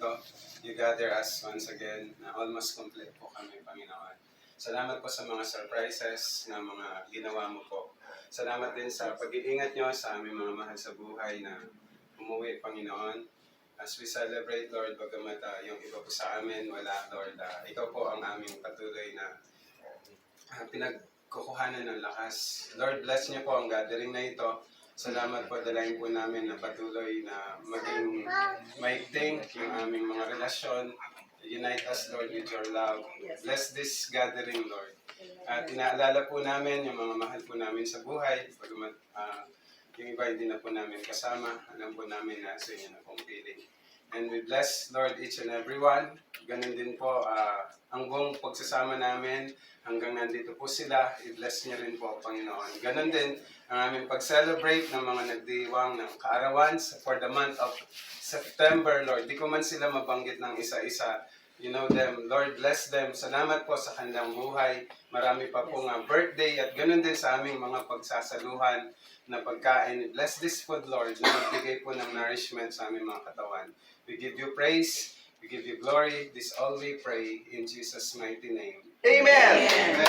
ito. You gather us once again na almost complete po kami, Panginoon. Salamat po sa mga surprises na mga ginawa mo po. Salamat din sa pag-iingat nyo sa aming mga mahal sa buhay na umuwi, Panginoon. As we celebrate, Lord, bagamat yung iba po sa amin, wala, Lord. Ikaw po ang aming patuloy na pinagkukuhanan ng lakas. Lord, bless niyo po ang gathering na ito. Salamat po, dalayan po namin na patuloy na maging maigting yung aming mga relasyon. Unite us, Lord, with your love. Bless this gathering, Lord. At inaalala po namin yung mga mahal po namin sa buhay. Bagamat yung iba hindi na po namin kasama, alam po namin na sa inyo na pong piling. And we bless, Lord, each and every one. Ganun din po ang buong pagsasama namin hanggang nandito po sila. I-bless niyo rin po, Panginoon. Ganun din ang aming pag-celebrate ng mga nagdiwang ng kaarawan for the month of September, Lord. Di ko man sila mabanggit ng isa-isa. You know them. Lord, bless them. Salamat po sa kanilang buhay. Marami pa pong birthday at ganun din sa aming mga pagsasaluhan na pagkain. Bless this food, Lord, na magbigay po ng nourishment sa aming mga katawan. We give you praise. We give you glory. This all we pray in Jesus' mighty name. Amen.